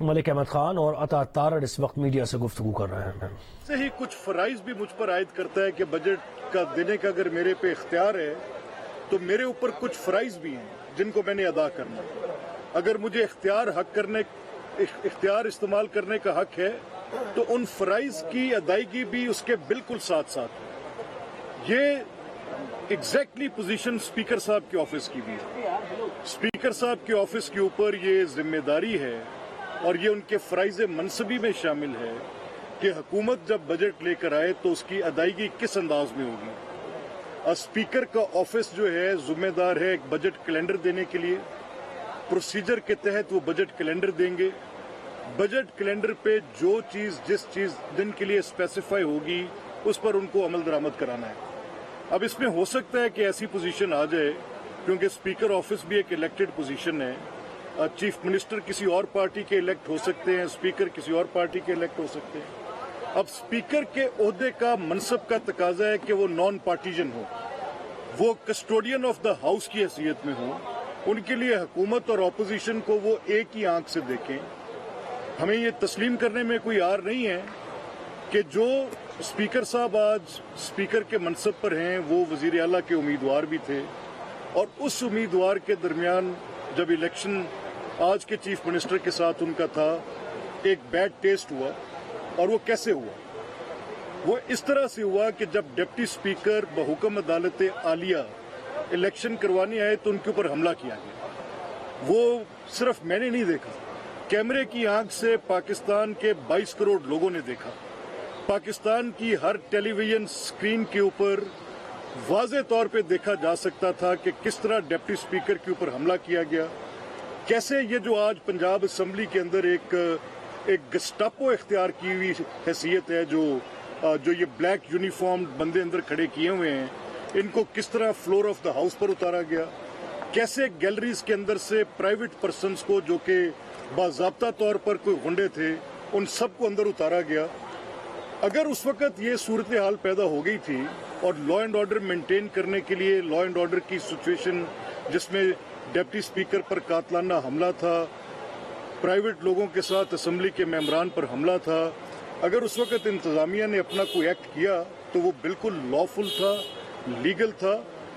ملک احمد خان اور عطا تارڑ اس وقت میڈیا سے گفتگو کر رہے ہیں. سے ہی کچھ فرائض بھی مجھ پر عائد کرتا ہے کہ بجٹ کا دینے کا اگر میرے پہ اختیار ہے تو میرے اوپر کچھ فرائض بھی ہیں جن کو میں نے ادا کرنا. اگر مجھے اختیار استعمال کرنے کا حق ہے تو ان فرائض کی ادائیگی بھی اس کے بالکل ساتھ ساتھ ہے. یہ ایگزیکٹلی پوزیشن اسپیکر صاحب کے آفس کی بھی ہے. اسپیکر صاحب کے آفس کے اوپر یہ ذمہ داری ہے اور یہ ان کے فرائض منصبی میں شامل ہے کہ حکومت جب بجٹ لے کر آئے تو اس کی ادائیگی کس انداز میں ہوگی. اسپیکر کا آفس جو ہے ذمہ دار ہے ایک بجٹ کیلنڈر دینے کے لیے. پروسیجر کے تحت وہ بجٹ کیلنڈر دیں گے. بجٹ کیلنڈر پہ جو جس چیز دن کے لیے اسپیسیفائی ہوگی اس پر ان کو عمل درآمد کرانا ہے. اب اس میں ہو سکتا ہے کہ ایسی پوزیشن آ جائے کیونکہ اسپیکر آفس بھی ایک الیکٹڈ پوزیشن ہے. چیف منسٹر کسی اور پارٹی کے الیکٹ ہو سکتے ہیں, اسپیکر کسی اور پارٹی کے الیکٹ ہو سکتے ہیں. اب اسپیکر کے عہدے کا منصب کا تقاضا ہے کہ وہ نان پارٹیجن ہو, وہ کسٹوڈین آف دا ہاؤس کی حیثیت میں ہو. ان کے لیے حکومت اور اپوزیشن کو وہ ایک ہی آنکھ سے دیکھیں. ہمیں یہ تسلیم کرنے میں کوئی عار نہیں ہے کہ جو اسپیکر صاحب آج اسپیکر کے منصب پر ہیں وہ وزیر اعلیٰ کے امیدوار بھی تھے اور اس امیدوار کے درمیان جب الیکشن آج کے چیف منسٹر کے ساتھ ان کا تھا ایک بیڈ ٹیسٹ ہوا. اور وہ کیسے ہوا؟ وہ اس طرح سے ہوا کہ جب ڈپٹی اسپیکر بحکم عدالت عالیہ الیکشن کروانے آئے تو ان کے اوپر حملہ کیا گیا. وہ صرف میں نے نہیں دیکھا, کیمرے کی آنکھ سے پاکستان کے 22 کروڑ لوگوں نے دیکھا. پاکستان کی ہر ٹیلی ویژن سکرین کے اوپر واضح طور پہ دیکھا جا سکتا تھا کہ کس طرح ڈپٹی اسپیکر کے اوپر حملہ کیا گیا. کیسے یہ جو آج پنجاب اسمبلی کے اندر ایک گسٹاپو اختیار کی ہوئی حیثیت ہے, جو یہ بلیک یونیفارم بندے اندر کھڑے کیے ہوئے ہیں, ان کو کس طرح فلور آف دا ہاؤس پر اتارا گیا. کیسے گیلریز کے اندر سے پرائیویٹ پرسنز کو جو کہ باضابطہ طور پر کوئی غنڈے تھے ان سب کو اندر اتارا گیا. اگر اس وقت یہ صورتحال پیدا ہو گئی تھی اور لا اینڈ آرڈر مینٹین کرنے کے لیے لا اینڈ آرڈر کی سچویشن جس میں ڈپٹی اسپیکر پر قاتلانہ حملہ تھا, پرائیویٹ لوگوں کے ساتھ اسمبلی کے ممبران پر حملہ تھا, اگر اس وقت انتظامیہ نے اپنا کوئی ایکٹ کیا تو وہ بالکل لافل تھا, لیگل تھا.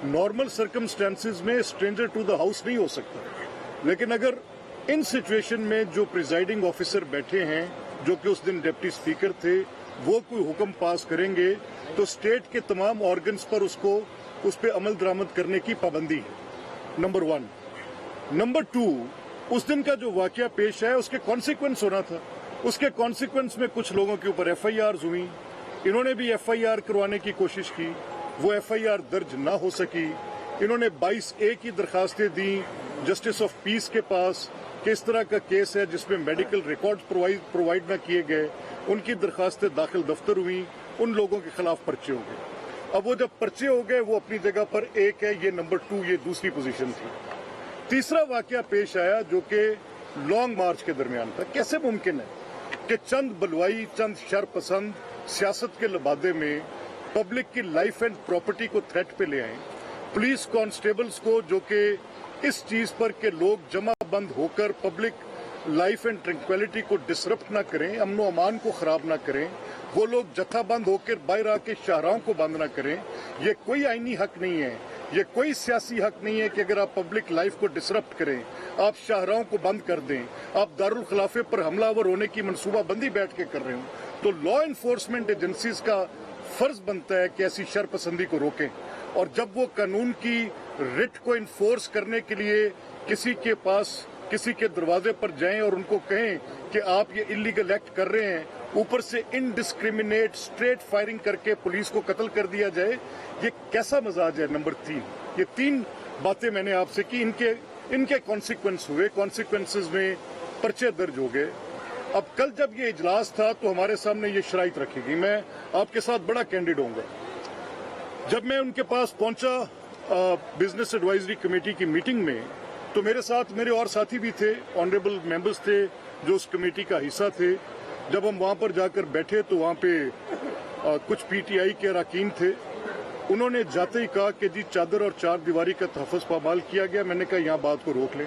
نارمل سرکمسٹانسز میں اسٹرینجر ٹو دا ہاؤس نہیں ہو سکتا. لیکن اگر ان سچویشن میں جو پریزائڈنگ آفیسر بیٹھے ہیں جو کہ اس دن ڈپٹی اسپیکر تھے وہ کوئی حکم پاس کریں گے تو اسٹیٹ کے تمام آرگنز پر اس پہ عمل درآمد کرنے کی پابندی ہے. نمبر 1. نمبر 2, اس دن کا جو واقعہ پیش ہے اس کے کانسیکوینس ہونا تھا. اس کے کانسیکوینس میں کچھ لوگوں کے اوپر ایف آئی آرز ہوئی. انہوں نے بھی ایف آئی آر کروانے کی کوشش کی, وہ ایف آئی آر درج نہ ہو سکی. انہوں نے 22A کی درخواستیں دیں جسٹس آف پیس کے پاس کہ اس طرح کا کیس ہے جس میں میڈیکل ریکارڈ پرووائڈ نہ کیے گئے. ان کی درخواستیں داخل دفتر ہوئیں, ان لوگوں کے خلاف پرچے ہو گئے. اب وہ جب پرچے ہو گئے وہ اپنی جگہ پر ایک ہے, یہ نمبر 2, یہ دوسری پوزیشن تھی. تیسرا واقعہ پیش آیا جو کہ لانگ مارچ کے درمیان تھا. کیسے ممکن ہے کہ چند بلوائی, چند شر پسند سیاست کے لبادے میں پبلک کی لائف اینڈ پراپرٹی کو تھریٹ پہ لے آئیں. پولیس کانسٹیبلز کو جو کہ اس چیز پر کہ لوگ جمع بند ہو کر پبلک لائف اینڈ ٹرنکویلٹی کو ڈسرپٹ نہ کریں, امن و امان کو خراب نہ کریں, وہ لوگ جتھا بند ہو کر باہر آ کے شاہراہوں کو بند نہ کریں. یہ کوئی آئینی حق نہیں ہے, یہ کوئی سیاسی حق نہیں ہے کہ اگر آپ پبلک لائف کو ڈسرپٹ کریں, آپ شاہراہوں کو بند کر دیں, آپ دارالخلافے پر حملہ آور ہونے کی منصوبہ بندی بیٹھ کے کر رہے ہوں, تو لا انفورسمنٹ ایجنسیز کا فرض بنتا ہے کہ ایسی شر پسندی کو روکیں. اور جب وہ قانون کی رٹ کو انفورس کرنے کے لیے کسی کے پاس, کسی کے دروازے پر جائیں اور ان کو کہیں کہ آپ یہ انلیگل ایکٹ کر رہے ہیں, اوپر سے انڈسکریمنیٹ اسٹریٹ فائرنگ کر کے پولیس کو قتل کر دیا جائے, یہ کیسا مزاج ہے؟ نمبر 3, یہ 3 باتیں میں نے آپ سے کی, ان کے کانسیکوینس ہوئے, کانسیکوینسز میں پرچے درج ہو گئے. اب کل جب یہ اجلاس تھا تو ہمارے سامنے یہ شرائط رکھی گئی. میں آپ کے ساتھ بڑا کینڈیڈ ہوں گا. جب میں ان کے پاس پہنچا بزنس ایڈوائزری کمیٹی کی میٹنگ میں تو میرے ساتھ میرے اور ساتھی بھی تھے, آنریبل ممبرز تھے جو اس کمیٹی کا حصہ تھے. جب ہم وہاں پر جا کر بیٹھے تو وہاں پہ کچھ پی ٹی آئی کے اراکین تھے. انہوں نے جاتے ہی کہا کہ جی چادر اور چار دیواری کا تحفظ پامال کیا گیا. میں نے کہا یہاں بات کو روک لیں.